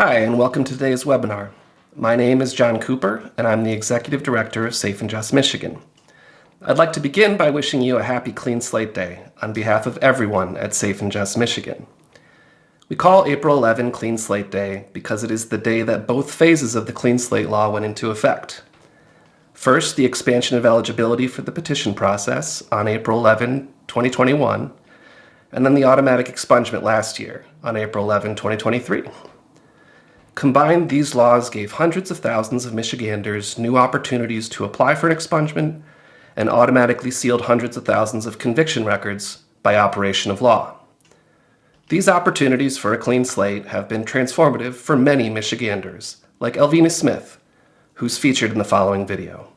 Hi, and welcome to today's webinar. My name is John Cooper, and I'm the Executive Director of Safe and Just Michigan. I'd like to begin by wishing you a happy Clean Slate Day on behalf of everyone at Safe and Just Michigan. We call April 11 Clean Slate Day because it is the day that both phases of the Clean Slate law went into effect. First, the expansion of eligibility for the petition process on April 11, 2021, and then the automatic expungement last year on April 11, 2023. Combined, these laws gave hundreds of thousands of Michiganders new opportunities to apply for an expungement and automatically sealed hundreds of thousands of conviction records by operation of law. These opportunities for a clean slate have been transformative for many Michiganders, like Elvina Smith, who's featured in the following video.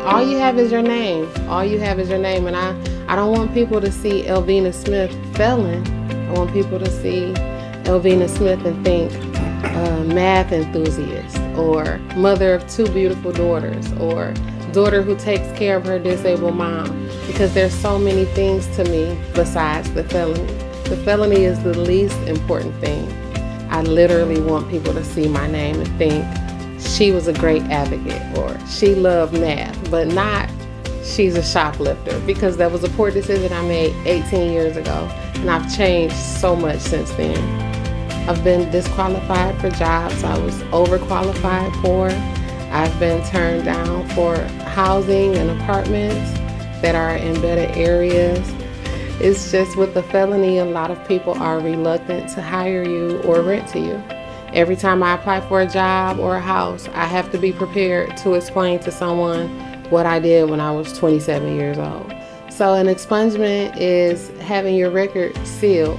All you have is your name. All you have is your name. And I don't want people to see Elvina Smith felon. I want people to see Elvina Smith and think math enthusiast, or mother of two beautiful daughters, or daughter who takes care of her disabled mom. Because there's so many things to me besides the felony. The felony is the least important thing. I literally want people to see my name and think, she was a great advocate, or she loved math, but not she's a shoplifter, because that was a poor decision I made 18 years ago, and I've changed so much since then. I've been disqualified for jobs I was overqualified for. I've been turned down for housing and apartments that are in better areas. It's just with the felony, a lot of people are reluctant to hire you or rent to you. Every time I apply for a job or a house, I have to be prepared to explain to someone what I did when I was 27 years old. So an expungement is having your record sealed.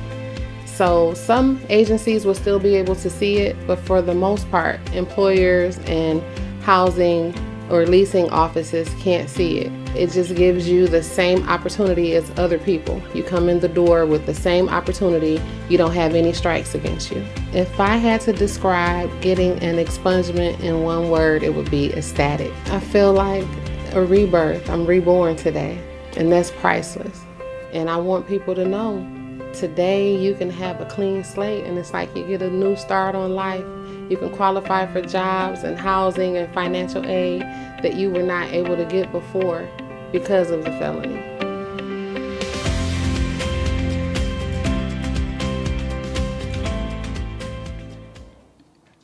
So some agencies will still be able to see it, but for the most part, employers and housing or leasing offices can't see it. It just gives you the same opportunity as other people. You come in the door with the same opportunity. You don't have any strikes against you. If I had to describe getting an expungement in one word, it would be ecstatic. I feel like a rebirth. I'm reborn today, and that's priceless. And I want people to know today you can have a clean slate, and it's like you get a new start on life. You can qualify for jobs and housing and financial aid that you were not able to get before because of the felony.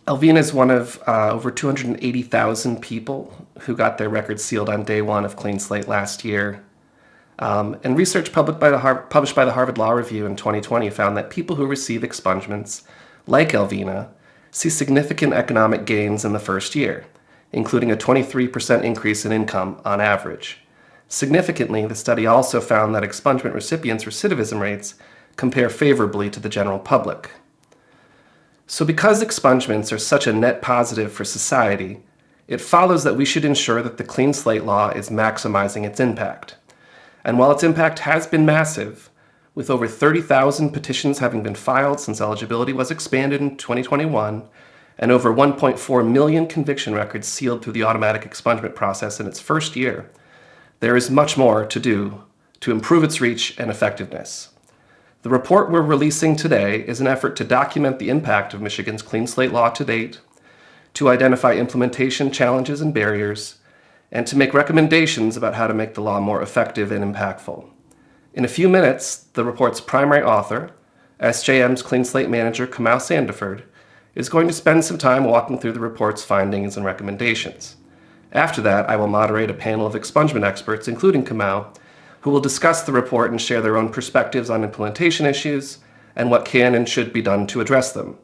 Elvina is one of over 280,000 people who got their records sealed on day one of Clean Slate last year. And research published by the Harvard Law Review in 2020 found that people who receive expungements, like Elvina, see significant economic gains in the first year, including a 23% increase in income on average. Significantly, the study also found that expungement recipients' recidivism rates compare favorably to the general public. So because expungements are such a net positive for society, it follows that we should ensure that the Clean Slate law is maximizing its impact. And while its impact has been massive, with over 30,000 petitions having been filed since eligibility was expanded in 2021, and over 1.4 million conviction records sealed through the automatic expungement process in its first year, there is much more to do to improve its reach and effectiveness. The report we're releasing today is an effort to document the impact of Michigan's Clean Slate law to date, to identify implementation challenges and barriers, and to make recommendations about how to make the law more effective and impactful. In a few minutes, the report's primary author, SJM's Clean Slate manager Kamau Sandiford, is going to spend some time walking through the report's findings and recommendations. After that, I will moderate a panel of expungement experts, including Kamau, who will discuss the report and share their own perspectives on implementation issues and what can and should be done to address them.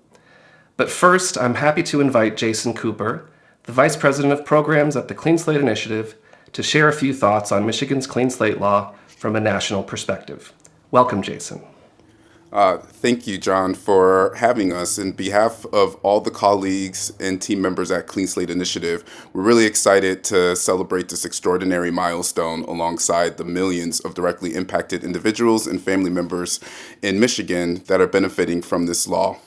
But first, I'm happy to invite Jason Cooper, the Vice President of Programs at the Clean Slate Initiative, to share a few thoughts on Michigan's Clean Slate law from a national perspective. Welcome, Jason. Thank you, John, for having us. In behalf of all the colleagues and team members at Clean Slate Initiative, we're really excited to celebrate this extraordinary milestone alongside the millions of directly impacted individuals and family members in Michigan that are benefiting from this law.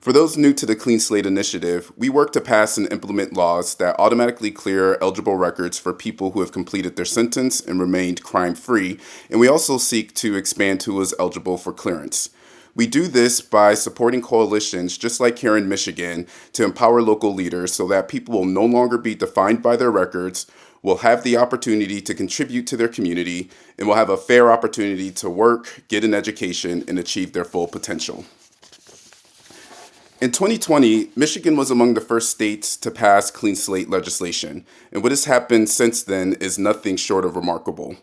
For those new to the Clean Slate initiative, we work to pass and implement laws that automatically clear eligible records for people who have completed their sentence and remained crime-free, and we also seek to expand who is eligible for clearance. We do this by supporting coalitions just like here in Michigan to empower local leaders so that people will no longer be defined by their records, will have the opportunity to contribute to their community, and will have a fair opportunity to work, get an education, and achieve their full potential. In 2020, Michigan was among the first states to pass Clean Slate legislation, and what has happened since then is nothing short of remarkable.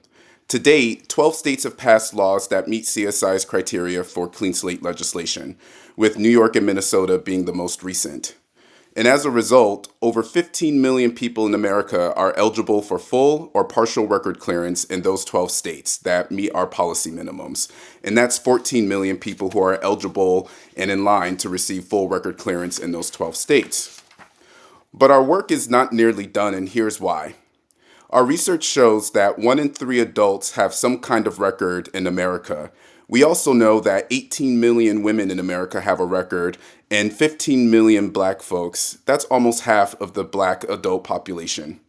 To date, 12 states have passed laws that meet CSI's criteria for Clean Slate legislation, with New York and Minnesota being the most recent. And as a result, over 15 million people in America are eligible for full or partial record clearance in those 12 states that meet our policy minimums. And that's 14 million people who are eligible and in line to receive full record clearance in those 12 states. But our work is not nearly done, and here's why. Our research shows that 1 in 3 adults have some kind of record in America. We also know that 18 million women in America have a record, and 15 million Black folks. That's almost half of the Black adult population.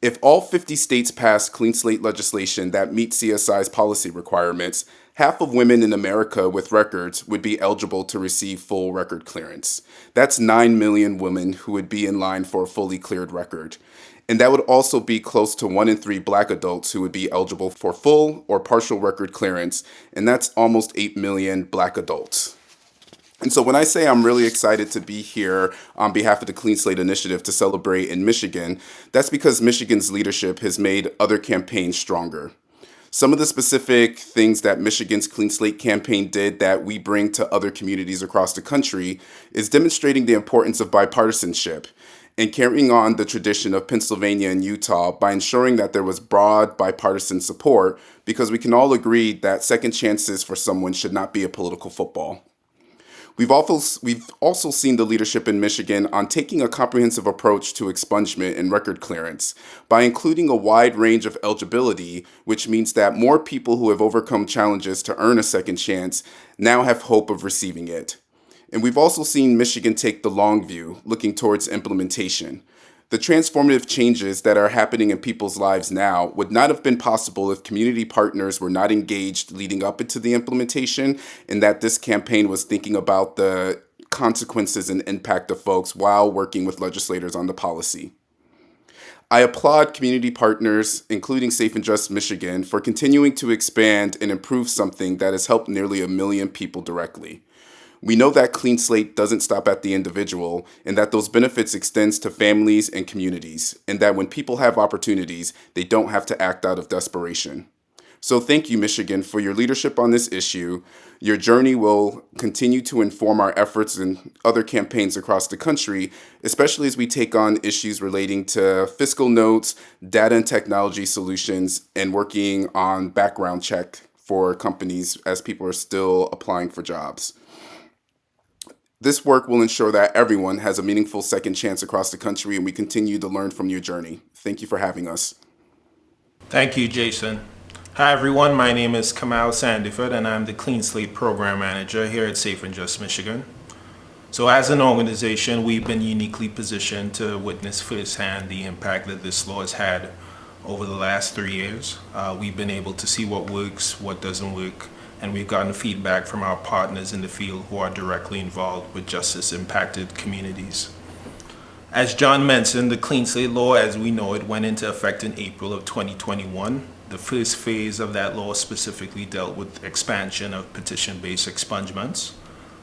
If all 50 states pass Clean Slate legislation that meet CSI's policy requirements, half of women in America with records would be eligible to receive full record clearance. That's 9 million women who would be in line for a fully cleared record. And that would also be close to 1 in 3 Black adults who would be eligible for full or partial record clearance, and that's almost 8 million Black adults. And so when I say I'm really excited to be here on behalf of the Clean Slate Initiative to celebrate in Michigan, that's because Michigan's leadership has made other campaigns stronger. Some of the specific things that Michigan's Clean Slate campaign did that we bring to other communities across the country is demonstrating the importance of bipartisanship and carrying on the tradition of Pennsylvania and Utah by ensuring that there was broad bipartisan support, because we can all agree that second chances for someone should not be a political football. We've also seen the leadership in Michigan on taking a comprehensive approach to expungement and record clearance by including a wide range of eligibility, which means that more people who have overcome challenges to earn a second chance now have hope of receiving it. And we've also seen Michigan take the long view, looking towards implementation. The transformative changes that are happening in people's lives now would not have been possible if community partners were not engaged leading up into the implementation, and that this campaign was thinking about the consequences and impact of folks while working with legislators on the policy. I applaud community partners, including Safe and Just Michigan, for continuing to expand and improve something that has helped nearly 1 million people directly. We know that Clean Slate doesn't stop at the individual, and that those benefits extends to families and communities, and that when people have opportunities, they don't have to act out of desperation. So thank you, Michigan, for your leadership on this issue. Your journey will continue to inform our efforts in other campaigns across the country, especially as we take on issues relating to fiscal notes, data and technology solutions, and working on background check for companies as people are still applying for jobs. This work will ensure that everyone has a meaningful second chance across the country, and we continue to learn from your journey. Thank you for having us. Thank you, Jason. Hi, everyone. My name is Kamal Sandiford, and I'm the Clean Slate Program Manager here at Safe and Just Michigan. So as an organization, we've been uniquely positioned to witness firsthand the impact that this law has had over the last 3 years. We've been able to see what works, what doesn't work, and we've gotten feedback from our partners in the field who are directly involved with justice-impacted communities. As John mentioned, the Clean Slate law, as we know it, went into effect in April of 2021. The first phase of that law specifically dealt with expansion of petition-based expungements.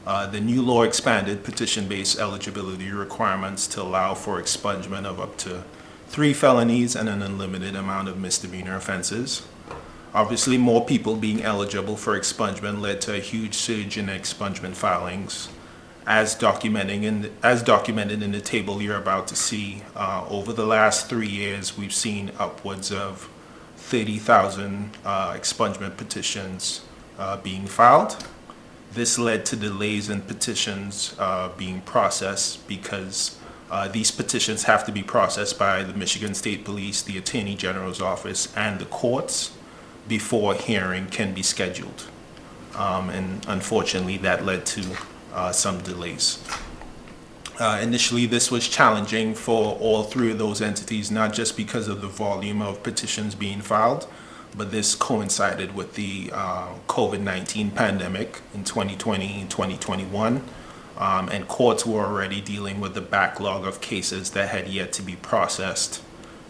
The new law expanded petition-based eligibility requirements to allow for expungement of up to 3 felonies and an unlimited amount of misdemeanor offenses. Obviously, more people being eligible for expungement led to a huge surge in expungement filings. As documented in the table you're about to see, over the last 3 years, we've seen upwards of 30,000 expungement petitions being filed. This led to delays in petitions being processed because these petitions have to be processed by the Michigan State Police, the Attorney General's office, and the courts before a hearing can be scheduled. And unfortunately, that led to some delays. Initially, this was challenging for all three of those entities, not just because of the volume of petitions being filed, but this coincided with the COVID-19 pandemic in 2020 and 2021, and courts were already dealing with the backlog of cases that had yet to be processed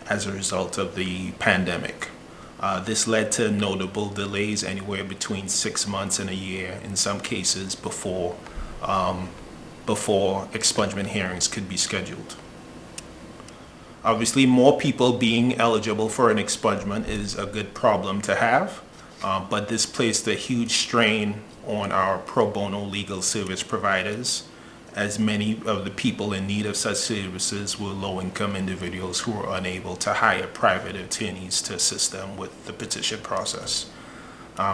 as a result of the pandemic. This led to notable delays, anywhere between 6 months and a year in some cases, before expungement hearings could be scheduled. Obviously, more people being eligible for an expungement is a good problem to have, but this placed a huge strain on our pro bono legal service providers, as many of the people in need of such services were low-income individuals who were unable to hire private attorneys to assist them with the petition process.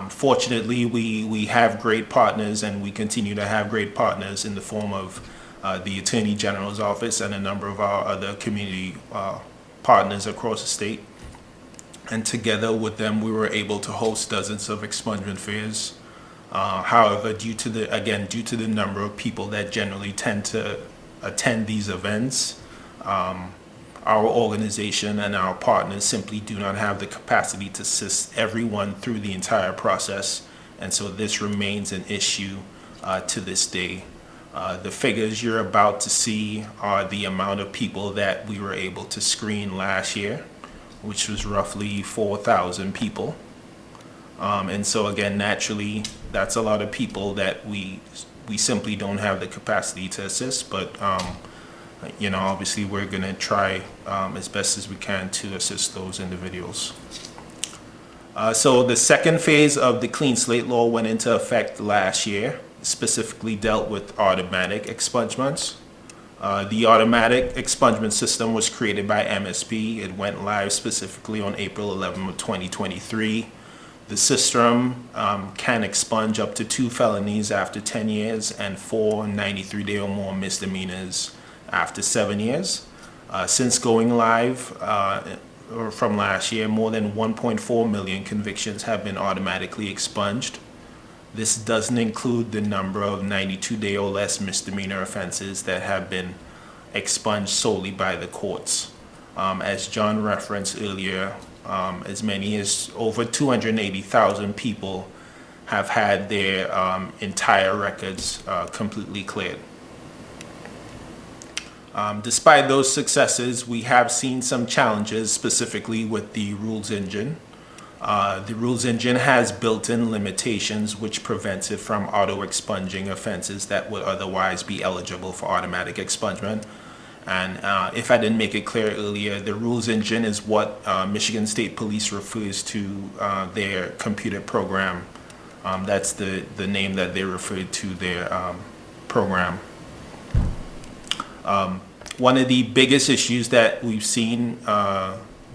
Fortunately, we have great partners, and we continue to have great partners in the form of the Attorney General's office and a number of our other community partners across the state. And together with them, we were able to host dozens of expungement fairs. However, due to the number of people that generally tend to attend these events, our organization and our partners simply do not have the capacity to assist everyone through the entire process, and so this remains an issue to this day. The figures you're about to see are the amount of people that we were able to screen last year, which was roughly 4,000 people. And so again, naturally, that's a lot of people that we simply don't have the capacity to assist, but obviously we're going to try as best as we can to assist those individuals. So the second phase of the Clean Slate law went into effect last year, specifically dealt with automatic expungements. The automatic expungement system was created by MSP. It went live specifically on April 11 of 2023. The system can expunge up to 2 felonies after 10 years and 4 93-day or more misdemeanors after 7 years. Since going live or from last year, more than 1.4 million convictions have been automatically expunged. This doesn't include the number of 92-day or less misdemeanor offenses that have been expunged solely by the courts. As John referenced earlier, as many as over 280,000 people have had their entire records completely cleared. Despite those successes, we have seen some challenges, specifically with the rules engine. The rules engine has built-in limitations which prevents it from auto-expunging offenses that would otherwise be eligible for automatic expungement. And if I didn't make it clear earlier, the rules engine is what Michigan State Police refers to their computer program. That's the name that they refer to their program. One of the biggest issues that we've seen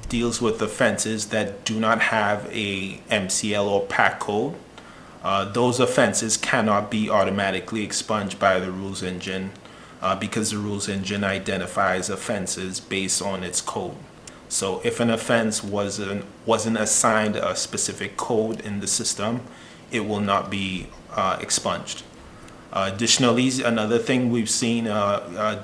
deals with offenses that do not have a MCL or PAC code. Those offenses cannot be automatically expunged by the rules engine because the rules engine identifies offenses based on its code. So if an offense wasn't assigned a specific code in the system, it will not be expunged. Additionally, another thing we've seen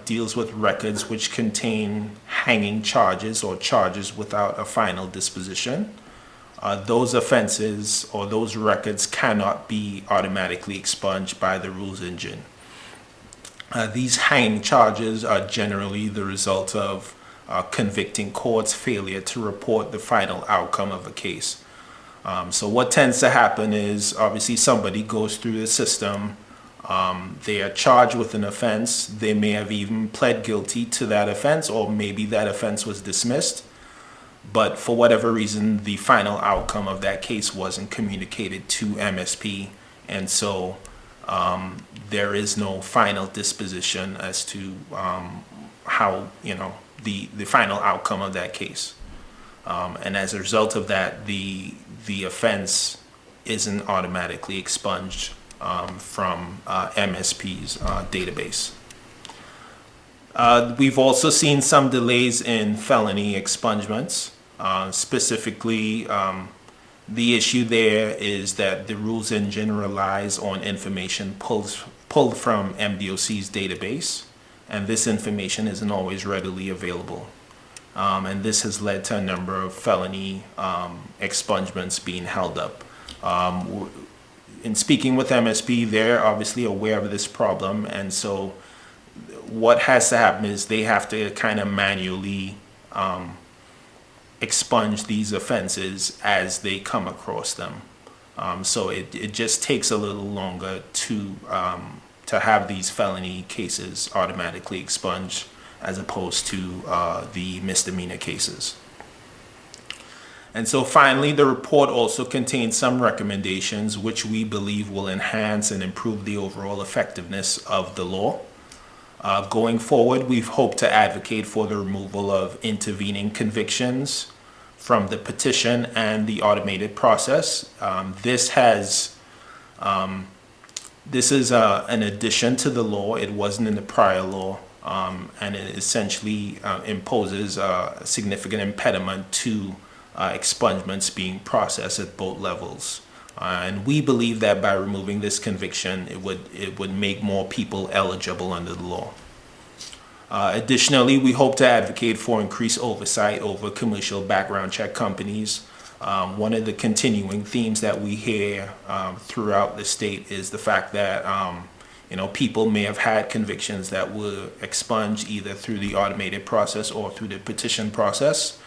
deals with records which contain hanging charges or charges without a final disposition. Those offenses or those records cannot be automatically expunged by the rules engine. These hanging charges are generally the result of convicting court's failure to report the final outcome of a case. So what tends to happen is, obviously, somebody goes through the system. They are charged with an offense. They may have even pled guilty to that offense, or maybe that offense was dismissed. But for whatever reason, the final outcome of that case wasn't communicated to MSP. And so there is no final disposition as to how, the final outcome of that case. And as a result of that, the offense isn't automatically expunged from MSP's database. We've also seen some delays in felony expungements. Specifically, the issue there is that the rules engine relies on information pulled pulled from MDOC's database, and this information isn't always readily available. And this has led to a number of felony expungements being held up. In speaking with MSP, they're obviously aware of this problem, and so what has to happen is they have to kind of manually expunge these offenses as they come across them. So it just takes a little longer to have these felony cases automatically expunged as opposed to the misdemeanor cases. And so finally, the report also contains some recommendations which we believe will enhance and improve the overall effectiveness of the law. Going forward, we've hoped to advocate for the removal of intervening convictions from the petition and the automated process. This is an addition to the law. It wasn't in the prior law, and it essentially imposes a significant impediment to expungements being processed at both levels. And we believe that by removing this conviction, it would make more people eligible under the law. Additionally, we hope to advocate for increased oversight over commercial background check companies. One of the continuing themes that we hear throughout the state is the fact that people may have had convictions that were expunged either through the automated process or through the petition process,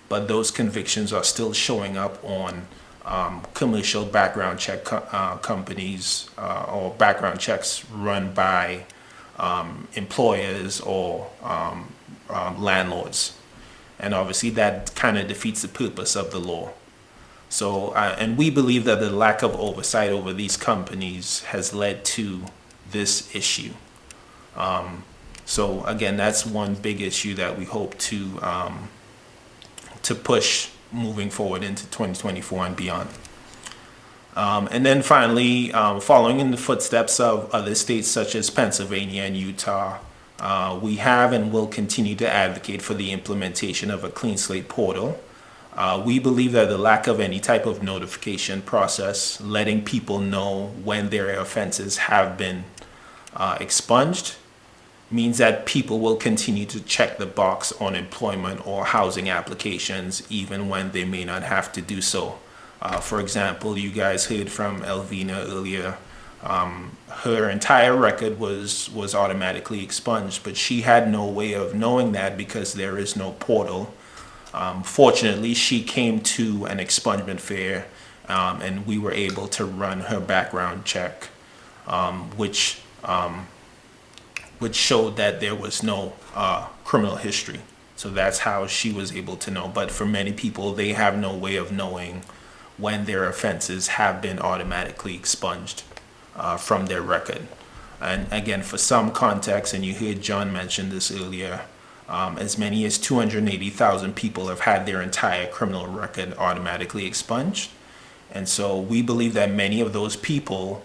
but those convictions are still showing up on commercial background check companies or background checks run by employers or landlords. And obviously that kind of defeats the purpose of the law. So, and we believe that the lack of oversight over these companies has led to this issue. So again, that's one big issue that we hope to push moving forward into 2024 and beyond. And then finally, following in the footsteps of other states such as Pennsylvania and Utah, we have and will continue to advocate for the implementation of a Clean Slate portal. We believe that the lack of any type of notification process, letting people know when their offenses have been expunged, means that people will continue to check the box on employment or housing applications even when they may not have to do so. For example, you guys heard from Elvina earlier. Her entire record was automatically expunged, but she had no way of knowing that because there is no portal. Fortunately, she came to an expungement fair, and we were able to run her background check, which showed that there was no criminal history. So that's how she was able to know. But for many people, they have no way of knowing when their offenses have been automatically expunged from their record. And again, for some context, and you heard John mention this earlier, as many as 280,000 people have had their entire criminal record automatically expunged. And so we believe that many of those people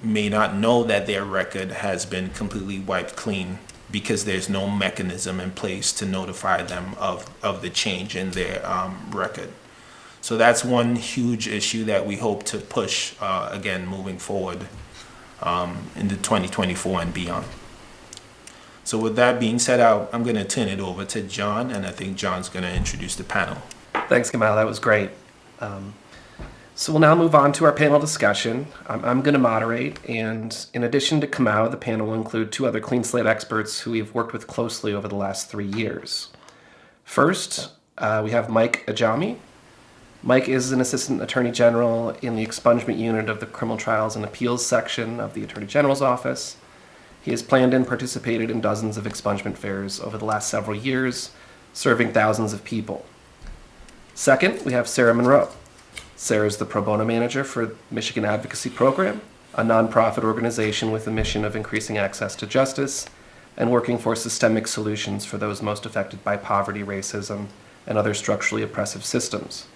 may not know that their record has been completely wiped clean because there's no mechanism in place to notify them of the change in their record. So that's one huge issue that we hope to push, again, moving forward into 2024 and beyond. So with that being said, I'm going to turn it over to John, and I think John's going to introduce the panel. Thanks, Kamal. That was great. So we'll now move on to our panel discussion. I'm going to moderate, and in addition to Kamau, the panel will include two other Clean Slate experts who we've worked with closely over the last 3 years. First, we have Mike Ajami. Mike is an Assistant Attorney General in the Expungement Unit of the Criminal Trials and Appeals section of the Attorney General's Office. He has planned and participated in dozens of expungement fairs over the last several years, serving thousands of people. Second, we have Sarah Monroe. Sarah is the Pro Bono Manager for Michigan Advocacy Program, a nonprofit organization with a mission of increasing access to justice and working for systemic solutions for those most affected by poverty, racism, and other structurally oppressive systems.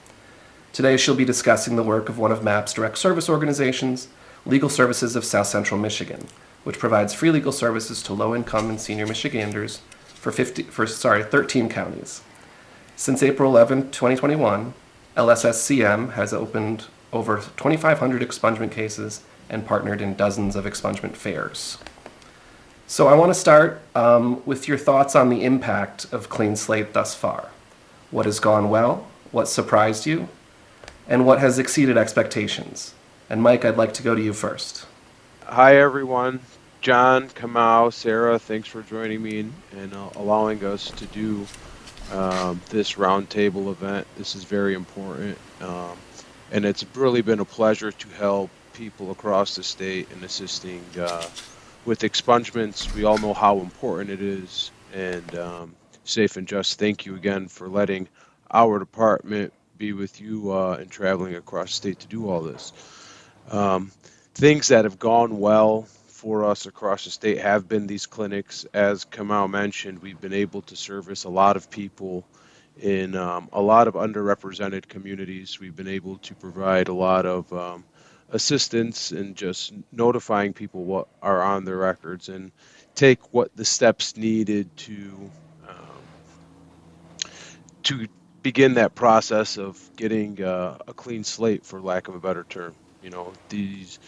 Today, she'll be discussing the work of one of MAP's direct service organizations, Legal Services of South Central Michigan, which provides free legal services to low-income and senior Michiganders for 13 counties. Since April 11, 2021, LSSCM has opened over 2,500 expungement cases and partnered in dozens of expungement fairs. So I want to start with your thoughts on the impact of Clean Slate thus far. What has gone well? What surprised you? And what has exceeded expectations? And Mike, I'd like to go to you first. Hi, everyone. John, Kamau, Sarah, thanks for joining me and allowing us to do this roundtable event. This is very important. And it's really been a pleasure to help people across the state in assisting with expungements. We all know how important it is. And Safe and Just, thank you again for letting our department be with you and traveling across the state to do all this. Things that have gone well for us across the state have been these clinics. As Kamau mentioned, we've been able to service a lot of people in a lot of underrepresented communities. We've been able to provide a lot of assistance in just notifying people what are on their records and take what the steps needed to begin that process of getting a clean slate, for lack of a better term. These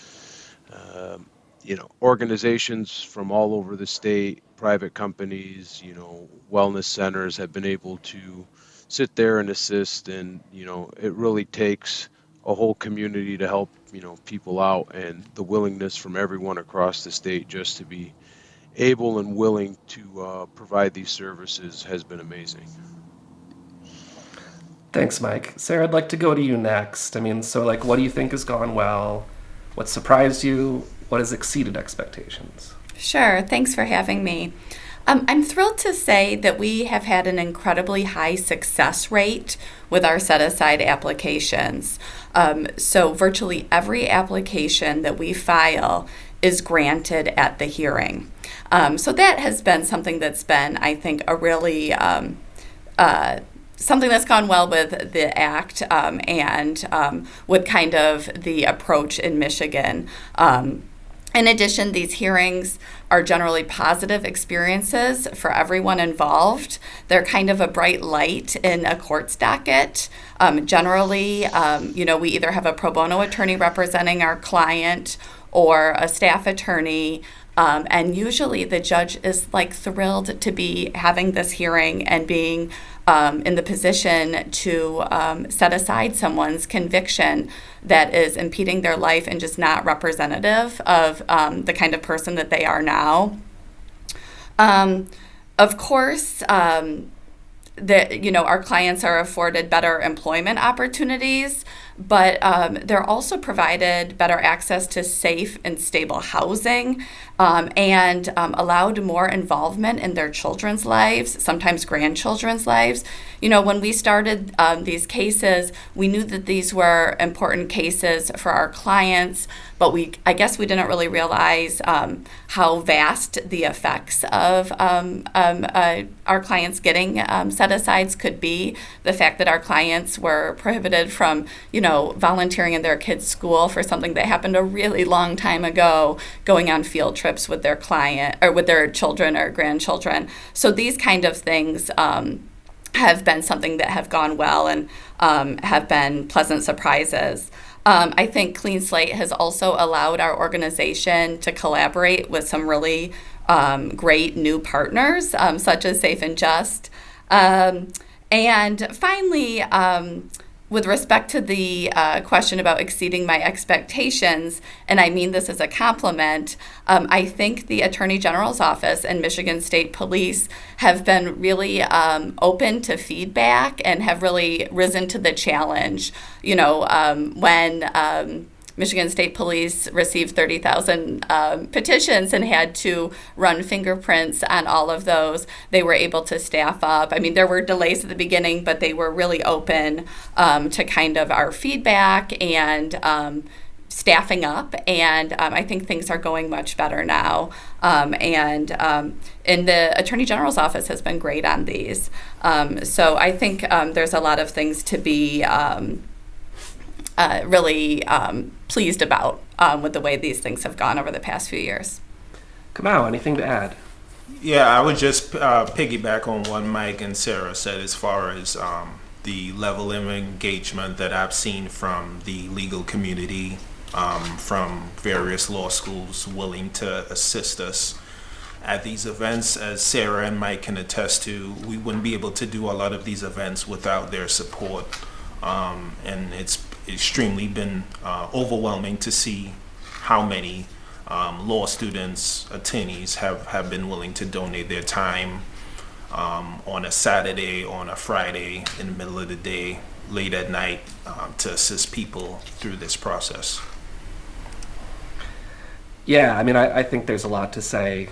organizations from all over the state, private companies, wellness centers have been able to sit there and assist. And, it really takes a whole community to help, people out, and the willingness from everyone across the state just to be able and willing to provide these services has been amazing. Thanks, Mike. Sarah, I'd like to go to you next. What do you think has gone well? What surprised you? What has exceeded expectations? Sure. Thanks for having me. I'm thrilled to say that we have had an incredibly high success rate with our set-aside applications. So virtually every application that we file is granted at the hearing. So that has been something that's been, I think, a really something that's gone well with the act and with kind of the approach in Michigan. In addition, these hearings are generally positive experiences for everyone involved. They're kind of a bright light in a court's docket. Generally, we either have a pro bono attorney representing our client or a staff attorney. And usually the judge is thrilled to be having this hearing and being in the position to set aside someone's conviction that is impeding their life and just not representative of the kind of person that they are now. Of course, our clients are afforded better employment opportunities, but they're also provided better access to safe and stable housing and allowed more involvement in their children's lives, sometimes grandchildren's lives. When we started these cases, we knew that these were important cases for our clients, but I guess we didn't really realize how vast the effects of our clients getting set-asides could be. The fact that our clients were prohibited from, volunteering in their kids' school for something that happened a really long time ago, going on field trips with their client or with their children or grandchildren. So these kind of things have been something that have gone well and have been pleasant surprises. I think Clean Slate has also allowed our organization to collaborate with some really great new partners, such as Safe and Just. And finally, with respect to the question about exceeding my expectations, and I mean this as a compliment, I think the Attorney General's Office and Michigan State Police have been really open to feedback and have really risen to the challenge. When Michigan State Police received 30,000 petitions and had to run fingerprints on all of those, they were able to staff up. There were delays at the beginning, but they were really open to kind of our feedback and staffing up. And I think things are going much better now. And the Attorney General's Office has been great on these. So I think there's a lot of things to be really pleased about with the way these things have gone over the past few years. Kamau, anything to add? Yeah, I would just piggyback on what Mike and Sarah said as far as the level of engagement that I've seen from the legal community from various law schools willing to assist us at these events. As Sarah and Mike can attest to, we wouldn't be able to do a lot of these events without their support. And it's extremely been overwhelming to see how many law students, attorneys have been willing to donate their time on a Saturday, on a Friday, in the middle of the day, late at night, to assist people through this process. Yeah, I mean, I think there's a lot to say,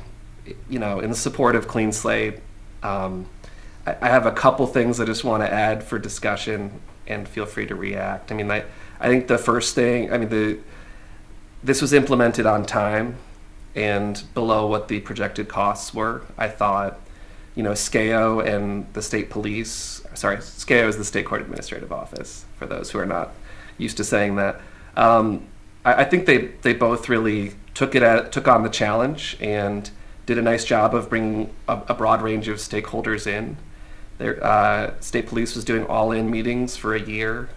in support of Clean Slate. I have a couple things I just want to add for discussion, and feel free to react. I mean, I think the first thing, this was implemented on time and below what the projected costs were. I thought, SCAO and the state police, SCAO is the State Court Administrative Office, for those who are not used to saying that. I think they both really took on the challenge and did a nice job of bringing a broad range of stakeholders in. Their state police was doing all-in meetings for a year,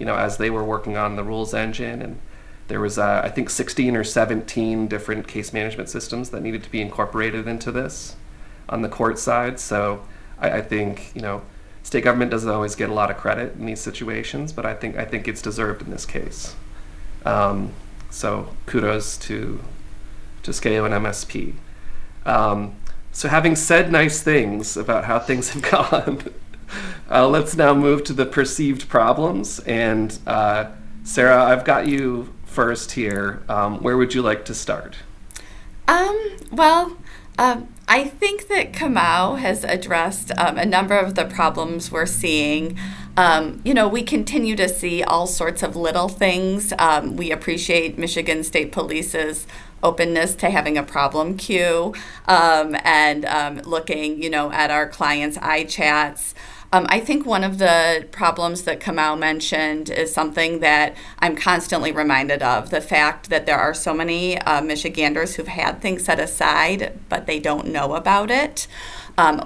as they were working on the rules engine, and there was I think 16 or 17 different case management systems that needed to be incorporated into this on the court side. So I think state government doesn't always get a lot of credit in these situations, but I think it's deserved in this case. So kudos to SCAO and MSP. So having said nice things about how things have gone, let's now move to the perceived problems. And Sarah, I've got you first here. Where would you like to start? I think that Kamau has addressed a number of the problems we're seeing. We continue to see all sorts of little things. We appreciate Michigan State Police's openness to having a problem queue and looking, at our clients' iChats. I think one of the problems that Kamau mentioned is something that I'm constantly reminded of, the fact that there are so many Michiganders who've had things set aside, but they don't know about it.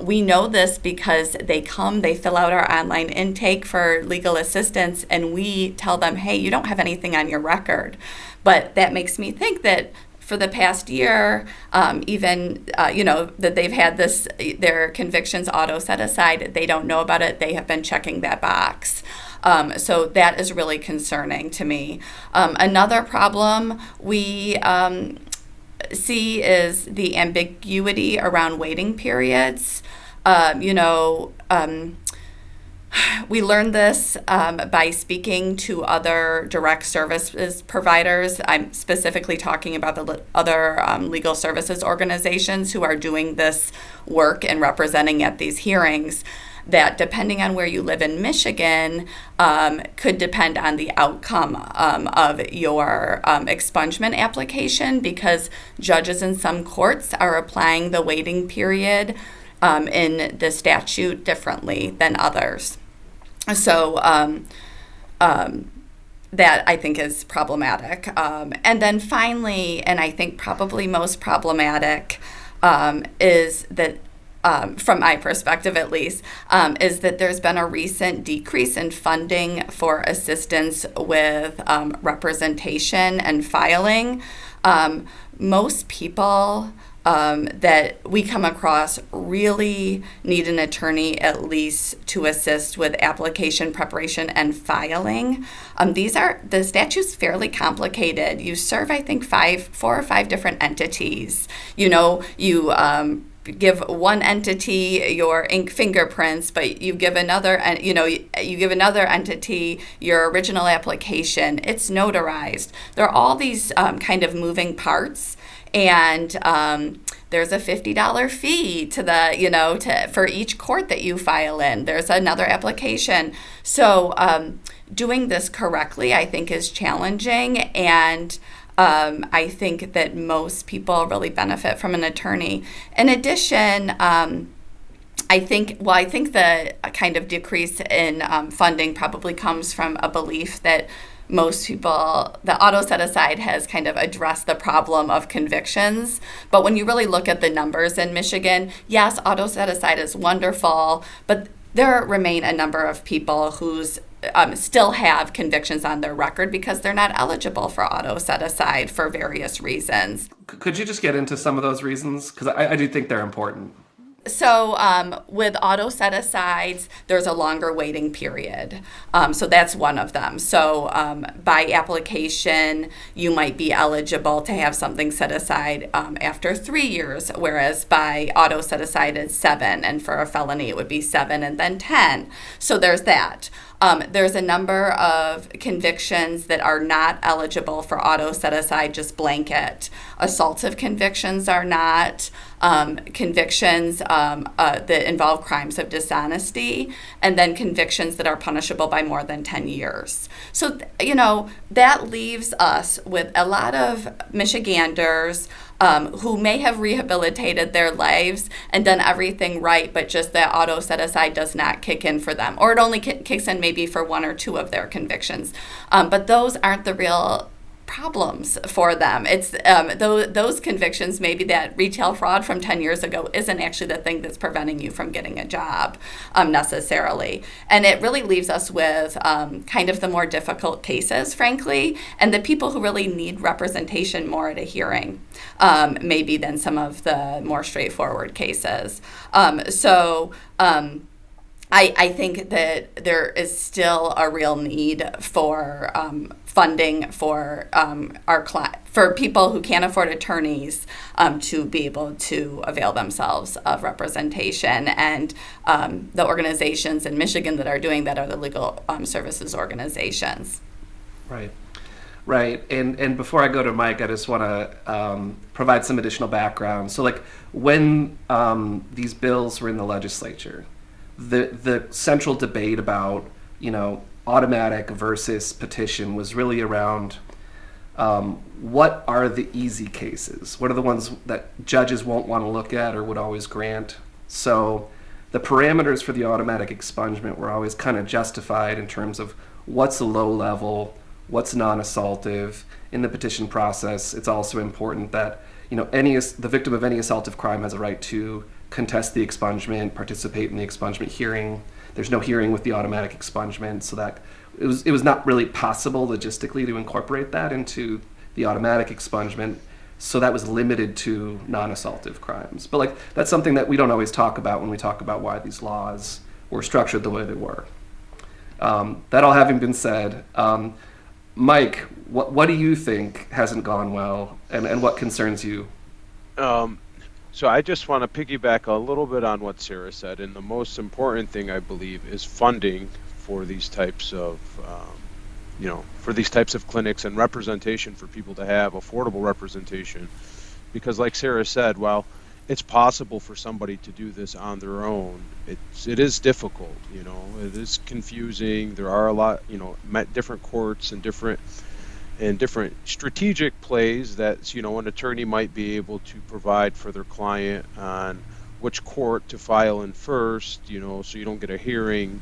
We know this because they fill out our online intake for legal assistance, and we tell them, hey, you don't have anything on your record. But that makes me think that for the past year, that they've had their convictions auto set aside, they don't know about it, they have been checking that box. So that is really concerning to me. Another problem we see is the ambiguity around waiting periods. We learned this by speaking to other direct services providers. I'm specifically talking about the other legal services organizations who are doing this work and representing at these hearings, that depending on where you live in Michigan could depend on the outcome of your expungement application, because judges in some courts are applying the waiting period in the statute differently than others. So that I think is problematic. And then finally, and I think probably most problematic, is that, from my perspective at least, is that there's been a recent decrease in funding for assistance with representation and filing. Most people that we come across really need an attorney at least to assist with application preparation and filing. The statute's fairly complicated. You serve, I think, 4 or 5 different entities. You give one entity your ink fingerprints, but you give another, you give another entity your original application. It's notarized. There are all these kind of moving parts. And there's a $50 fee for each court that you file in. There's another application. So doing this correctly, I think, is challenging. And I think that most people really benefit from an attorney. In addition, I think the kind of decrease in funding probably comes from a belief that most people, the auto set aside has kind of addressed the problem of convictions. But when you really look at the numbers in Michigan, yes, auto set aside is wonderful, but there remain a number of people whose still have convictions on their record because they're not eligible for auto set aside for various reasons. Could you just get into some of those reasons? Because I do think they're important. So with auto set asides, there's a longer waiting period. So that's one of them. So by application, you might be eligible to have something set aside after 3 years, whereas by auto set aside it's 7, and for a felony it would be 7 and then 10. So there's that. There's a number of convictions that are not eligible for auto set aside, just blanket. Assaultive convictions are not. Convictions that involve crimes of dishonesty, and then convictions that are punishable by more than 10 years. So, that leaves us with a lot of Michiganders who may have rehabilitated their lives and done everything right, but just that auto set aside does not kick in for them, or it only kicks in maybe for 1 or 2 of their convictions. But those aren't the real problems for them. It's those convictions, maybe that retail fraud from 10 years ago isn't actually the thing that's preventing you from getting a job necessarily. And it really leaves us with kind of the more difficult cases, frankly, and the people who really need representation more at a hearing, maybe than some of the more straightforward cases. I think that there is still a real need for funding for for people who can't afford attorneys to be able to avail themselves of representation. And the organizations in Michigan that are doing that are the legal services organizations. Right. And before I go to Mike, I just want to provide some additional background. So, when these bills were in the legislature, the central debate about, automatic versus petition was really around what are the easy cases? What are the ones that judges won't want to look at or would always grant? So the parameters for the automatic expungement were always kind of justified in terms of what's a low level, what's non-assaultive. In the petition process, it's also important that the victim of any assaultive crime has a right to contest the expungement, participate in the expungement hearing. There's no hearing with the automatic expungement, so that it was not really possible logistically to incorporate that into the automatic expungement. So that was limited to non-assaultive crimes. But that's something that we don't always talk about when we talk about why these laws were structured the way they were. That all having been said, Mike, what do you think hasn't gone well, and what concerns you? So I just want to piggyback a little bit on what Sarah said, and the most important thing I believe is funding for these types of, for these types of clinics and representation for people to have affordable representation, because like Sarah said, while it's possible for somebody to do this on their own, it is difficult. It is confusing. There are a lot, different courts and different strategic plays that an attorney might be able to provide for their client on which court to file in first, so you don't get a hearing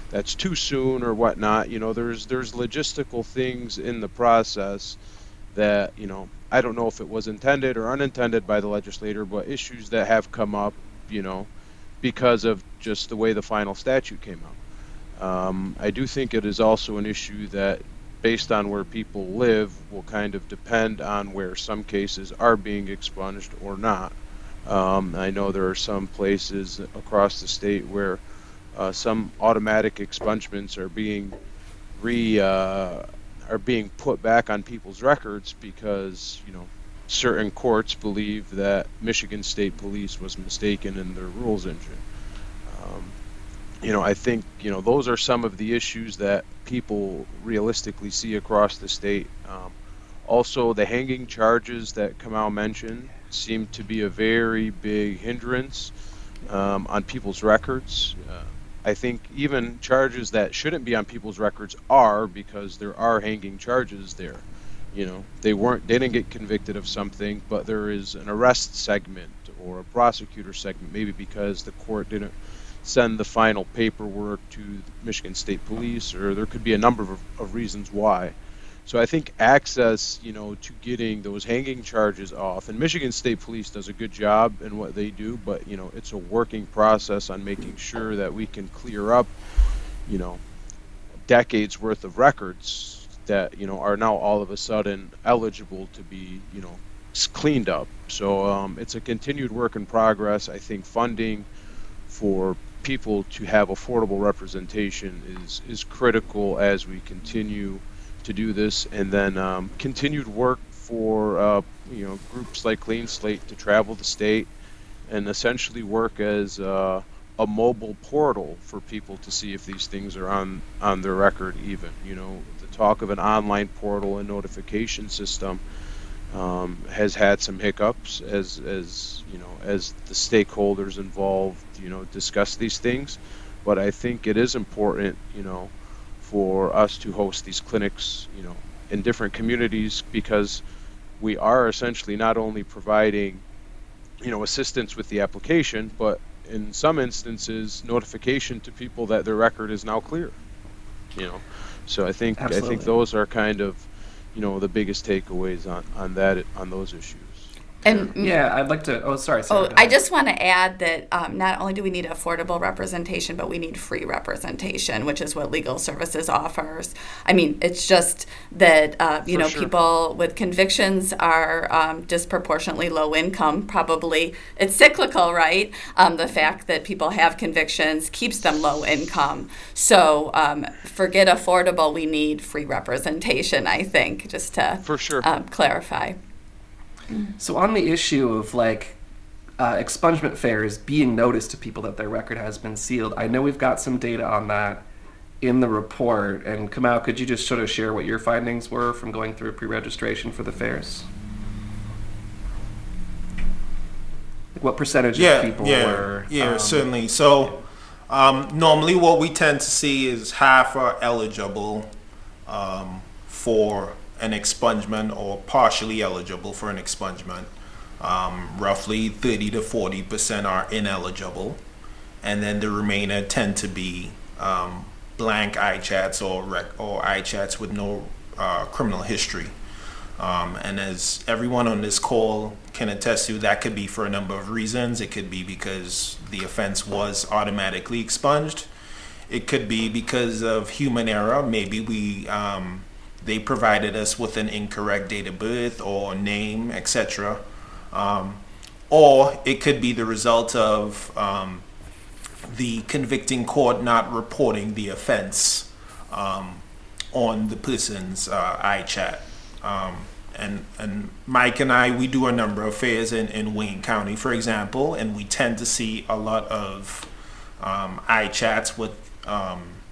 that's too soon or whatnot. There's logistical things in the process that I don't know if it was intended or unintended by the legislator, but issues that have come up because of just the way the final statute came out. I do think it is also an issue that, based on where people live, will kind of depend on where some cases are being expunged or not. I know there are some places across the state where some automatic expungements are being put back on people's records because certain courts believe that Michigan State Police was mistaken in their rules engine. I think those are some of the issues that people realistically see across the state. Also, the hanging charges that Kamal mentioned seem to be a very big hindrance on people's records. I think even charges that shouldn't be on people's records are, because there are hanging charges there. They didn't get convicted of something, but there is an arrest segment or a prosecutor segment, maybe because the court didn't send the final paperwork to the Michigan State Police, or there could be a number of reasons why. So I think access, to getting those hanging charges off, and Michigan State Police does a good job in what they do, but it's a working process on making sure that we can clear up, decades worth of records that, are now all of a sudden eligible to be, cleaned up. So it's a continued work in progress. I think funding for people to have affordable representation is critical as we continue to do this, and then continued work for groups like Clean Slate to travel the state and essentially work as a mobile portal for people to see if these things are on their record. Even the talk of an online portal and notification system has had some hiccups as the stakeholders involved discuss these things. But I think it is important for us to host these clinics in different communities, because we are essentially not only providing assistance with the application, but in some instances notification to people that their record is now clear. So I think Absolutely. those are kind of the biggest takeaways on those issues. And Yeah, I'd like to. Oh, sorry. Sarah, go I ahead. just want to add that not only do we need affordable representation, but we need free representation, which is what legal services offers. I mean, it's just that For sure. people with convictions are disproportionately low income. Probably it's cyclical, right? The fact that people have convictions keeps them low income. So forget affordable. We need free representation, I think, just to For sure. clarify. So on the issue of expungement fares being noticed to people that their record has been sealed, I know we've got some data on that in the report. And Kamau, could you just sort of share what your findings were from going through pre-registration for the fares? What percentage of people were? Certainly. So normally what we tend to see is half are eligible for an expungement or partially eligible for an expungement. Roughly 30 to 40% are ineligible, and then the remainder tend to be blank iChats or iChats with no criminal history. And as everyone on this call can attest to, that could be for a number of reasons. It could be because the offense was automatically expunged. It could be because of human error. Maybe they provided us with an incorrect date of birth or name, etc. Or it could be the result of the convicting court not reporting the offense on the person's iChat. And Mike and I, we do a number of fairs in Wayne County, for example, and we tend to see a lot of iChats with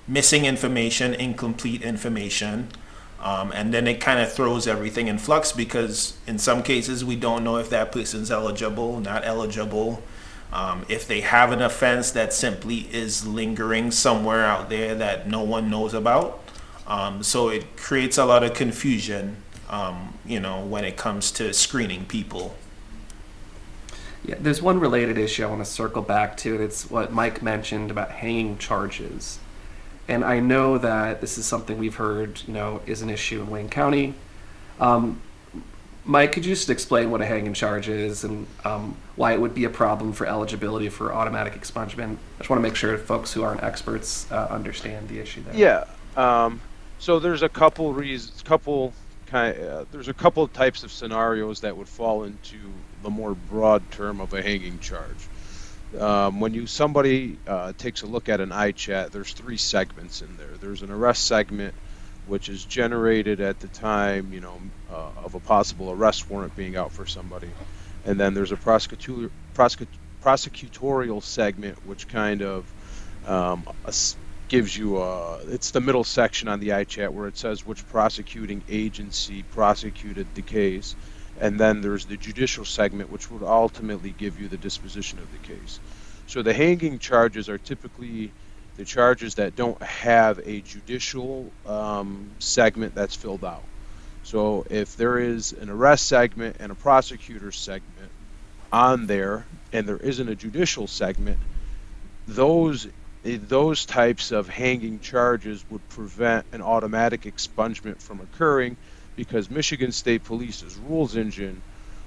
missing information, incomplete information. And then it kind of throws everything in flux, because in some cases we don't know if that person's eligible, not eligible, if they have an offense that simply is lingering somewhere out there that no one knows about. So it creates a lot of confusion, when it comes to screening people. Yeah, there's one related issue I want to circle back to. It's what Mike mentioned about hanging charges. And I know that this is something we've heard, is an issue in Wayne County. Mike, could you just explain what a hanging charge is and why it would be a problem for eligibility for automatic expungement? I just want to make sure folks who aren't experts understand the issue there. Yeah. So there's a couple there's a couple types of scenarios that would fall into the more broad term of a hanging charge. When somebody takes a look at an iChat, there's 3 segments in there. There's an arrest segment, which is generated at the time, of a possible arrest warrant being out for somebody, and then there's a prosecutorial segment, which kind of gives you it's the middle section on the iChat where it says which prosecuting agency prosecuted the case. And then there's the judicial segment, which would ultimately give you the disposition of the case. So the hanging charges are typically the charges that don't have a judicial segment that's filled out. So if there is an arrest segment and a prosecutor segment on there, and there isn't a judicial segment, those types of hanging charges would prevent an automatic expungement from occurring, because Michigan State Police's rules engine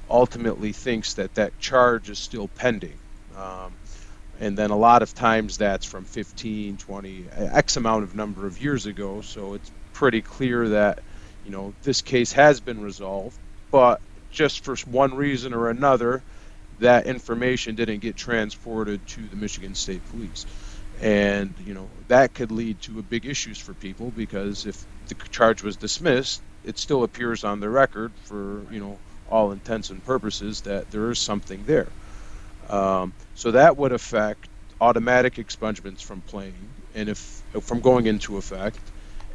ultimately thinks that charge is still pending. And then a lot of times that's from 15, 20, X amount of number of years ago. So it's pretty clear that, this case has been resolved, but just for one reason or another, that information didn't get transported to the Michigan State Police. And, that could lead to big issues for people, because if the charge was dismissed, it still appears on the record for, all intents and purposes that there is something there. So that would affect automatic expungements from playing, and from going into effect.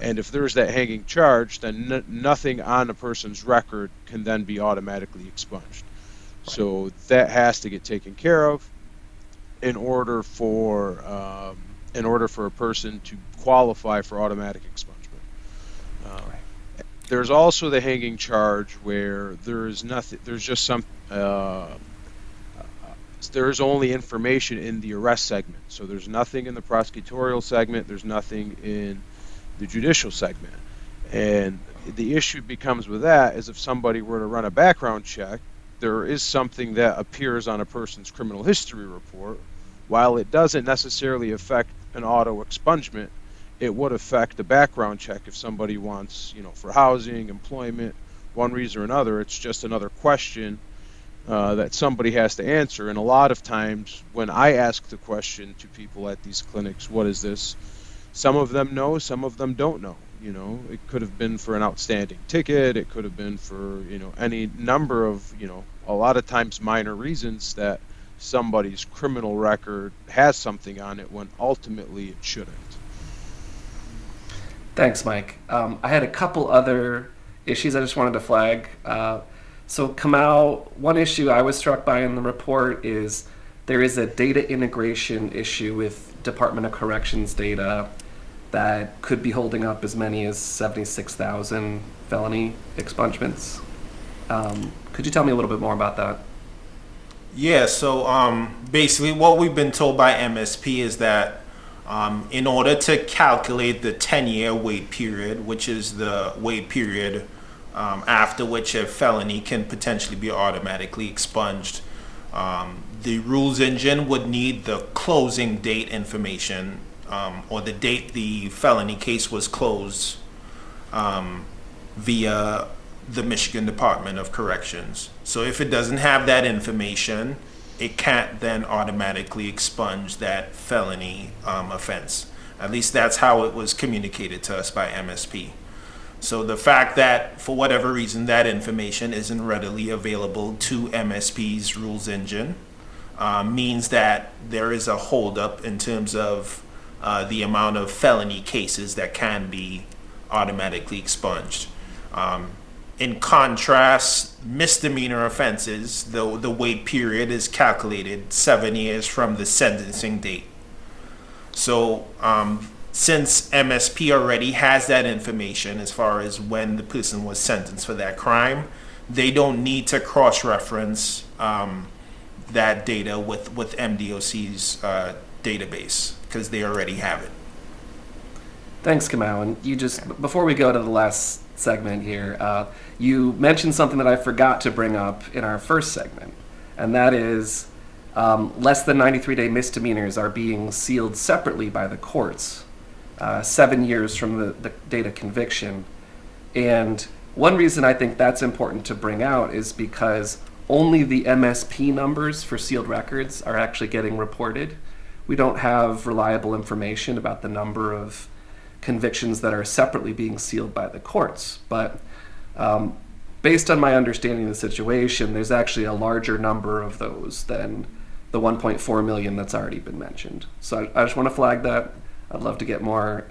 And if there's that hanging charge, then nothing on a person's record can then be automatically expunged. Right. So that has to get taken care of in order for a person to qualify for automatic expungement. Right. There's also the hanging charge where there is nothing. There's just some. There's only information in the arrest segment. So there's nothing in the prosecutorial segment. There's nothing in the judicial segment. And the issue becomes with that is if somebody were to run a background check, there is something that appears on a person's criminal history report. While it doesn't necessarily affect an auto expungement, it would affect the background check if somebody wants, for housing, employment, one reason or another. It's just another question that somebody has to answer. And a lot of times when I ask the question to people at these clinics, what is this? Some of them know, some of them don't know. It could have been for an outstanding ticket. It could have been for, any number of, a lot of times minor reasons that somebody's criminal record has something on it when ultimately it shouldn't. Thanks, Mike. I had a couple other issues I just wanted to flag. So Kamau, one issue I was struck by in the report is there is a data integration issue with Department of Corrections data that could be holding up as many as 76,000 felony expungements. Could you tell me a little bit more about that? Yeah, so basically what we've been told by MSP is that in order to calculate the 10-year wait period, which is the wait period after which a felony can potentially be automatically expunged, the rules engine would need the closing date information, or the date the felony case was closed, via the Michigan Department of Corrections. So if it doesn't have that information, it can't then automatically expunge that felony offense. At least that's how it was communicated to us by MSP. So the fact that, for whatever reason, that information isn't readily available to MSP's rules engine means that there is a holdup in terms of the amount of felony cases that can be automatically expunged. In contrast, misdemeanor offenses, the wait period is calculated 7 years from the sentencing date. So since MSP already has that information as far as when the person was sentenced for that crime, they don't need to cross-reference that data with MDOC's database, because they already have it. Thanks, Kamau. And before we go to the last segment here, you mentioned something that I forgot to bring up in our first segment, and that is less than 93-day misdemeanors are being sealed separately by the courts, 7 years from the date of conviction. And one reason I think that's important to bring out is because only the MSP numbers for sealed records are actually getting reported. We don't have reliable information about the number of convictions that are separately being sealed by the courts. But based on my understanding of the situation, there's actually a larger number of those than the 1.4 million that's already been mentioned. So I just want to flag that. I'd love to get more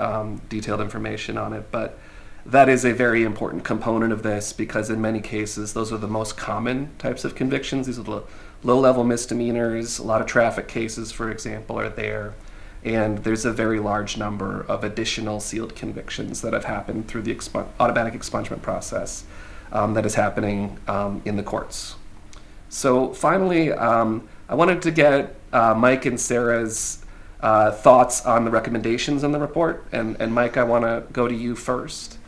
detailed information on it, but that is a very important component of this, because in many cases, those are the most common types of convictions. These are the low-level misdemeanors. A lot of traffic cases, for example, are there. And there's a very large number of additional sealed convictions that have happened through the automatic expungement process that is happening in the courts. So finally, I wanted to get Mike and Sarah's thoughts on the recommendations in the report. And Mike, I want to go to you first.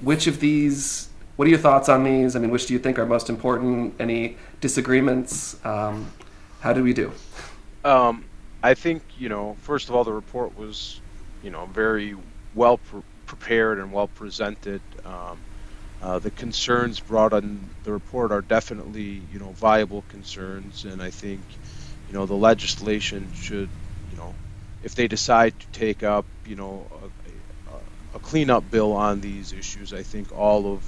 Which of these, what are your thoughts on these? I mean, which do you think are most important? Any disagreements? How do we do? I think, first of all, the report was, very well prepared and well presented. The concerns brought on the report are definitely, viable concerns, and I think, the legislation should, you know, if they decide to take up, a cleanup bill on these issues, I think all of,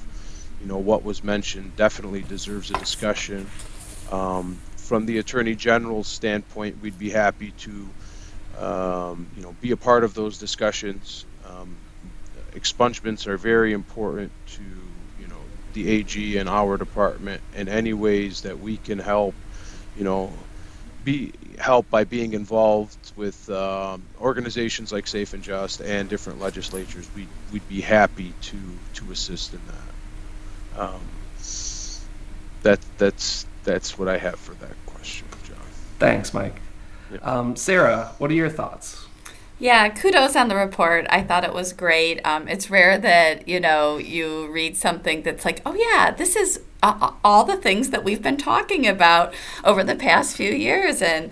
what was mentioned definitely deserves a discussion. From the Attorney General's standpoint, we'd be happy to, be a part of those discussions. Expungements are very important to, the AG and our department, and any ways that we can help, you know, be help by being involved with organizations like Safe and Just and different legislatures. We'd be happy to assist in that. That's what I have for that question, John. Thanks, Mike. Yeah. Sarah, what are your thoughts? Yeah, kudos on the report. I thought it was great. It's rare that, you read something that's like, oh, yeah, this is all the things that we've been talking about over the past few years. And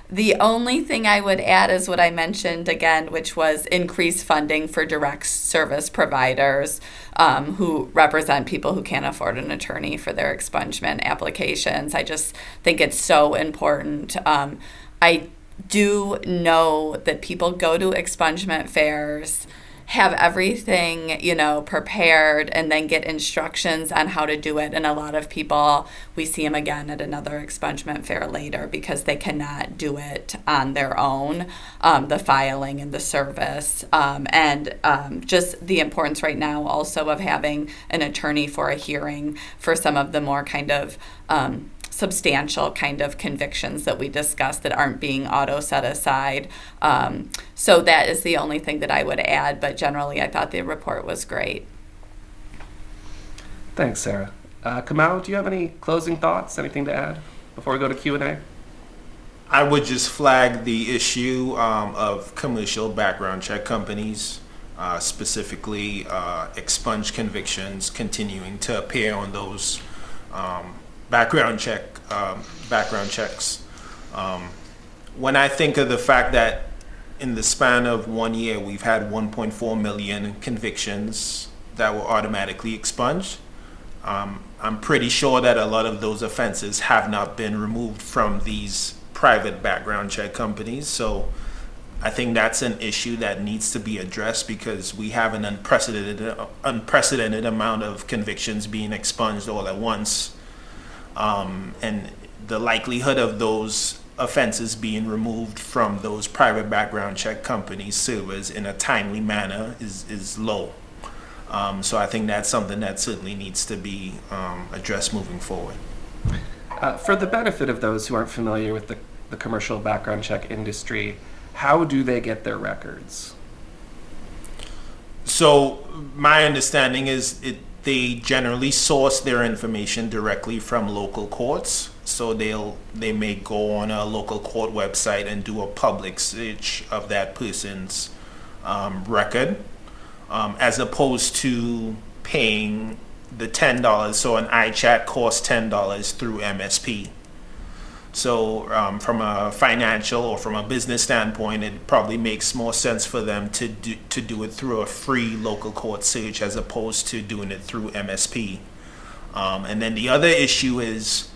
the only thing I would add is what I mentioned again, which was increased funding for direct service providers who represent people who can't afford an attorney for their expungement applications. I just think it's so important. I do know that people go to expungement fairs, have everything, prepared, and then get instructions on how to do it. And a lot of people, we see them again at another expungement fair later because they cannot do it on their own, the filing and the service. And just the importance right now also of having an attorney for a hearing for some of the more kind of substantial kind of convictions that we discussed that aren't being auto set aside. So that is the only thing that I would add, but generally I thought the report was great. Thanks, Sarah. Kamau, do you have any closing thoughts, anything to add before we go to Q&A? I would just flag the issue of commercial background check companies, specifically expunge convictions continuing to appear on those background checks. When I think of the fact that in the span of 1 year we've had 1.4 million convictions that were automatically expunged, I'm pretty sure that a lot of those offenses have not been removed from these private background check companies. So I think that's an issue that needs to be addressed because we have an unprecedented amount of convictions being expunged all at once. And the likelihood of those offenses being removed from those private background check companies' servers in a timely manner is low. So I think that's something that certainly needs to be addressed moving forward. For the benefit of those who aren't familiar with the commercial background check industry, how do they get their records? So my understanding is they generally source their information directly from local courts. So they may go on a local court website and do a public search of that person's record, as opposed to paying the $10. So an iChat costs $10 through MSP. So from a financial or from a business standpoint, it probably makes more sense for them to do it through a free local court search as opposed to doing it through MSP. And then the other issue is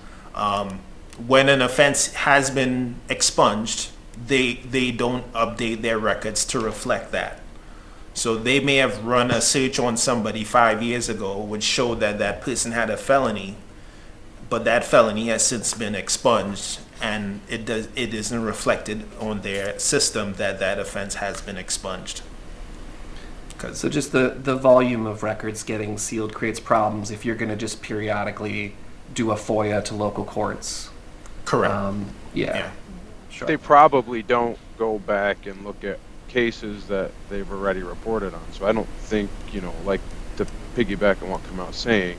when an offense has been expunged, they don't update their records to reflect that. So they may have run a search on somebody 5 years ago, which showed that that person had a felony, but that felony has since been expunged, and it isn't reflected on their system that that offense has been expunged. So just the volume of records getting sealed creates problems if you're going to just periodically do a FOIA to local courts. Correct. Yeah. Sure. They probably don't go back and look at cases that they've already reported on. So I don't think, like to piggyback on what Kamal's saying,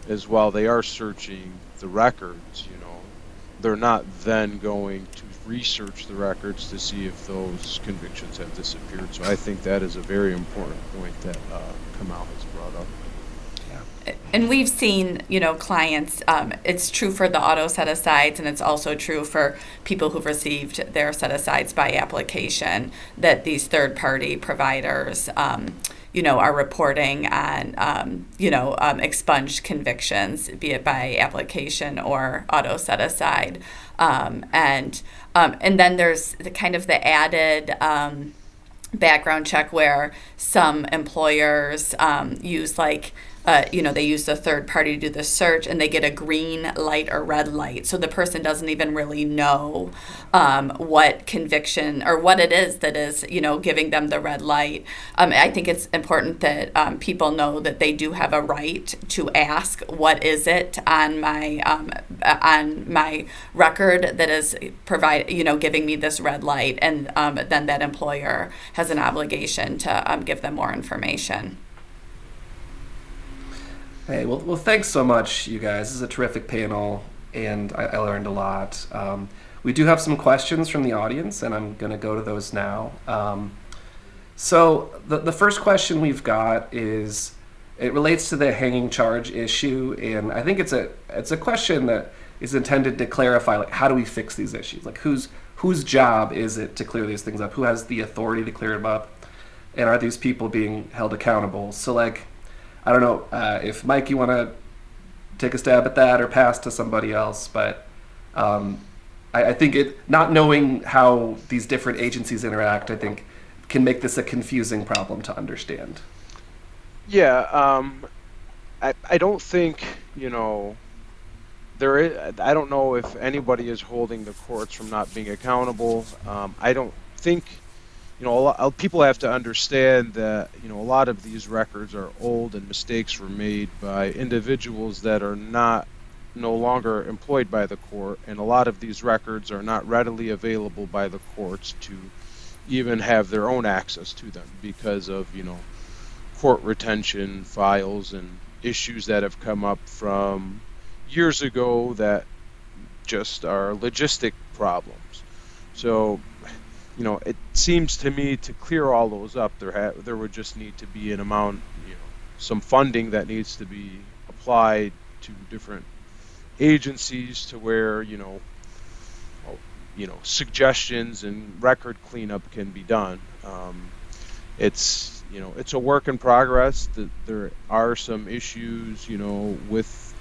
is while they are searching the records, they're not then going to research the records to see if those convictions have disappeared. So I think that is a very important point that Kamal has brought up. Yeah. and we've seen, clients, it's true for the auto set-asides, and it's also true for people who've received their set-asides by application, that these third-party providers, are reporting on, expunged convictions, be it by application or auto set-aside. And then there's the added background check where some employers use they use the third party to do the search, and they get a green light or red light. So the person doesn't even really know what conviction or what it is that is, giving them the red light. I think it's important that people know that they do have a right to ask, what is it on my record that is giving me this red light, and then that employer has an obligation to give them more information. Hey, well, thanks so much, you guys. This is a terrific panel, and I learned a lot. We do have some questions from the audience, and I'm going to go to those now. So the first question we've got is, it relates to the hanging charge issue, and I think it's a question that is intended to clarify, how do we fix these issues? Whose job is it to clear these things up? Who has the authority to clear them up? And are these people being held accountable? So, I don't know if Mike, you want to take a stab at that or pass to somebody else, but I think not knowing how these different agencies interact, I think, can make this a confusing problem to understand. Yeah, I don't think, there is, I don't know if anybody is holding the courts from not being accountable. I don't think, people have to understand that, a lot of these records are old and mistakes were made by individuals that are no longer employed by the court, and a lot of these records are not readily available by the courts to even have their own access to them because of, court retention files and issues that have come up from years ago that just are logistic problems. So, it seems to me to clear all those up, there would just need to be an amount, some funding that needs to be applied to different agencies to where, suggestions and record cleanup can be done. It's a work in progress. There are some issues, with,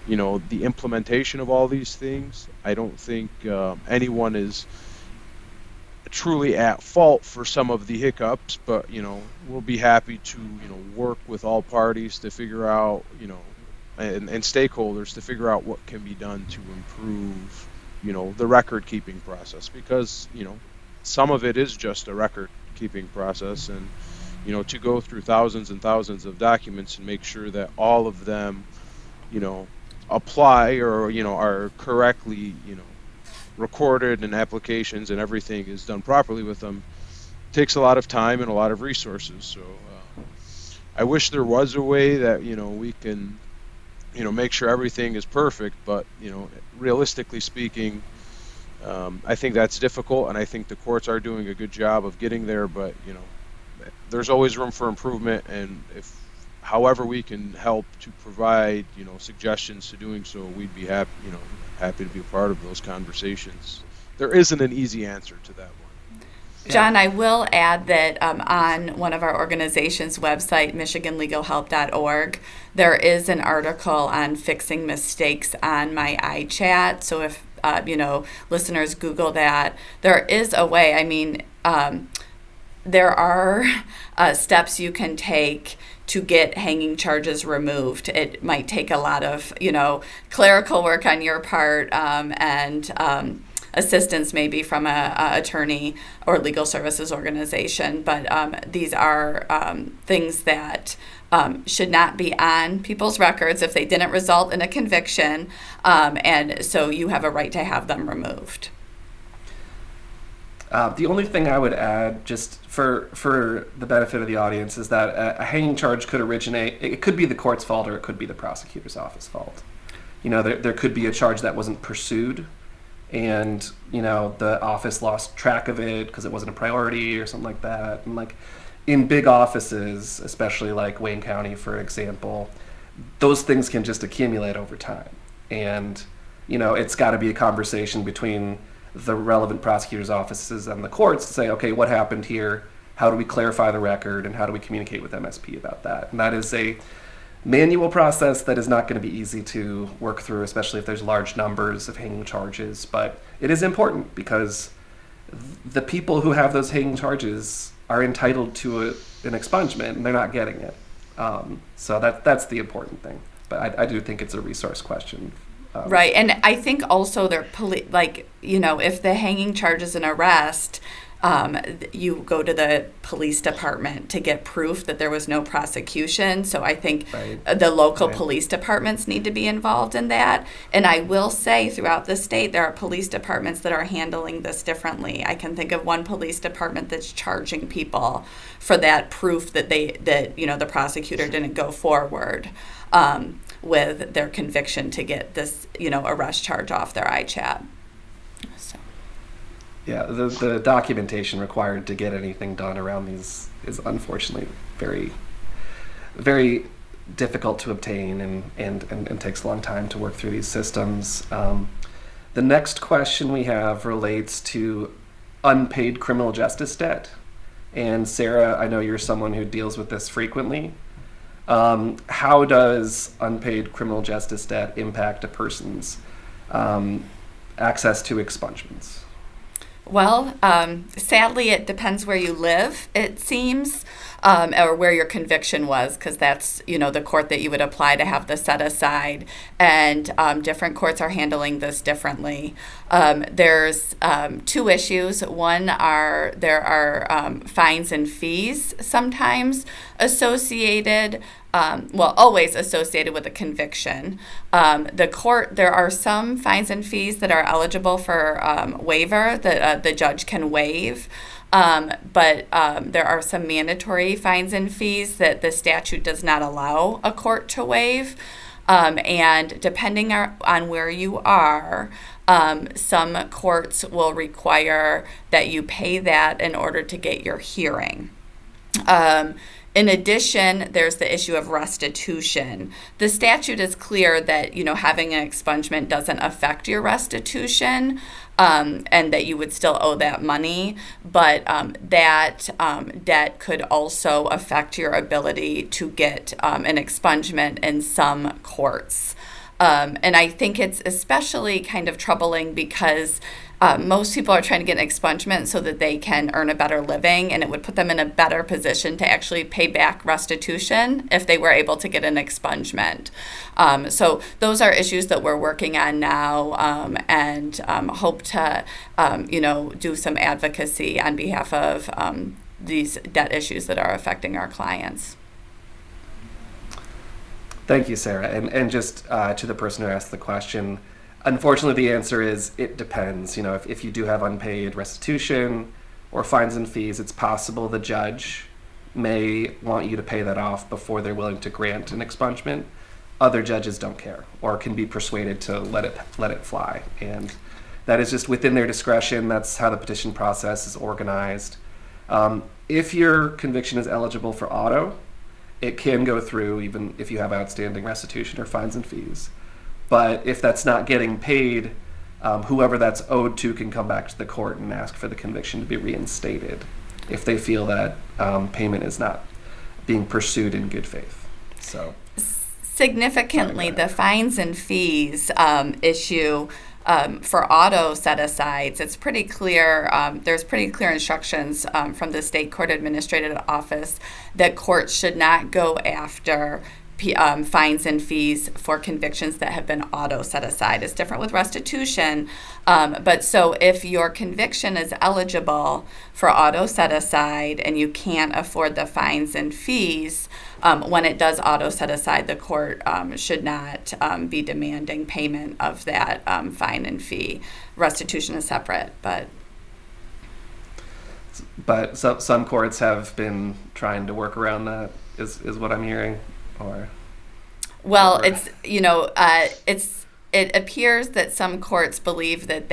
the implementation of all these things. I don't think anyone is truly at fault for some of the hiccups, but we'll be happy to work with all parties to figure out and stakeholders to figure out what can be done to improve the record keeping process, because some of it is just a record keeping process, and to go through thousands and thousands of documents and make sure that all of them apply or are correctly recorded, and applications and everything is done properly with them, takes a lot of time and a lot of resources. So I wish there was a way that we can make sure everything is perfect, but realistically speaking, I think that's difficult, and I think the courts are doing a good job of getting there, but there's always room for improvement, and however we can help to provide suggestions to doing so, we'd be happy to be a part of those conversations. There isn't an easy answer to that one. John, I will add that on one of our organization's website, michiganlegalhelp.org, there is an article on fixing mistakes on my iChat. So if listeners Google that, there is a way. I mean, there are steps you can take to get hanging charges removed. It might take a lot of, clerical work on your part, and assistance maybe from a attorney or legal services organization. But these are things that should not be on people's records if they didn't result in a conviction, and so you have a right to have them removed. The only thing I would add, just for the benefit of the audience, is that a hanging charge could originate. It could be the court's fault, or it could be the prosecutor's office fault. There could be a charge that wasn't pursued, and the office lost track of it because it wasn't a priority or something like that. And in big offices, especially like Wayne County, for example, those things can just accumulate over time. And, it's got to be a conversation between the relevant prosecutors' offices and the courts to say, okay, what happened here? How do we clarify the record, and how do we communicate with MSP about that? And that is a manual process that is not going to be easy to work through, especially if there's large numbers of hanging charges. But it is important because the people who have those hanging charges are entitled to an expungement, and they're not getting it. So that's the important thing. But I do think it's a resource question. Right, and I think also they're if the hanging charge is an arrest, you go to the police department to get proof that there was no prosecution. So I think the local police departments need to be involved in that. And I will say throughout the state, there are police departments that are handling this differently. I can think of one police department that's charging people for that proof that the prosecutor didn't go forward with their conviction to get this, arrest charge off their iChat. So. Yeah, the documentation required to get anything done around these is unfortunately very, very difficult to obtain and takes a long time to work through these systems. The next question we have relates to unpaid criminal justice debt. And Sarah, I know you're someone who deals with this frequently. How does unpaid criminal justice debt impact a person's access to expungements? Well, sadly, it depends where you live, it seems, or where your conviction was, because that's, the court that you would apply to have the set aside. And different courts are handling this differently. There's two issues. One there are fines and fees sometimes associated, always associated with a conviction. There are some fines and fees that are eligible for waiver that the judge can waive. But there are some mandatory fines and fees that the statute does not allow a court to waive. And depending on where you are, some courts will require that you pay that in order to get your hearing. In addition, there's the issue of restitution. The statute is clear that, having an expungement doesn't affect your restitution, and that you would still owe that money, but that debt could also affect your ability to get an expungement in some courts. And I think it's especially kind of troubling because most people are trying to get an expungement so that they can earn a better living, and it would put them in a better position to actually pay back restitution if they were able to get an expungement. So those are issues that we're working on now, and hope to, do some advocacy on behalf of these debt issues that are affecting our clients. Thank you, Sarah. And just to the person who asked the question, unfortunately, the answer is it depends. If you do have unpaid restitution or fines and fees, it's possible the judge may want you to pay that off before they're willing to grant an expungement. Other judges don't care or can be persuaded to let it fly. And that is just within their discretion. That's how the petition process is organized. If your conviction is eligible for auto, it can go through even if you have outstanding restitution or fines and fees. But if that's not getting paid, whoever that's owed to can come back to the court and ask for the conviction to be reinstated if they feel that payment is not being pursued in good faith. So, significantly, the fines and fees issue for auto set-asides, it's pretty clear, there's pretty clear instructions from the State Court Administrative Office that courts should not go after fines and fees for convictions that have been auto set aside. It's different with restitution. But so if your conviction is eligible for auto set aside and you can't afford the fines and fees, when it does auto set aside, the court should not be demanding payment of that fine and fee. Restitution is separate, but some courts have been trying to work around that, is what I'm hearing. It's it appears that some courts believe that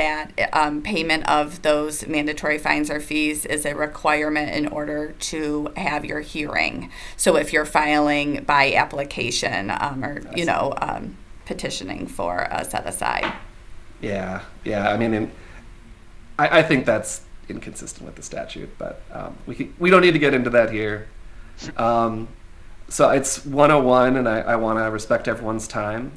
payment of those mandatory fines or fees is a requirement in order to have your hearing. So if you're filing by application petitioning for a set aside. Yeah. I mean, I think that's inconsistent with the statute, but we don't need to get into that here. So it's 101, and I want to respect everyone's time.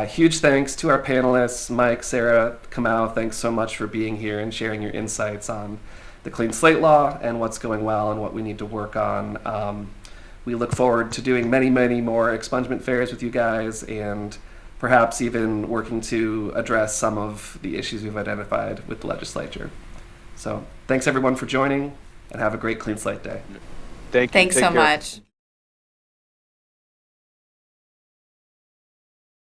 Huge thanks to our panelists, Mike, Sarah, Kamau. Thanks so much for being here and sharing your insights on the Clean Slate law and what's going well and what we need to work on. We look forward to doing many, many more expungement fairs with you guys, and perhaps even working to address some of the issues we've identified with the legislature. So thanks everyone for joining, and have a great Clean Slate Day. Thank you. Thanks Take so care. much.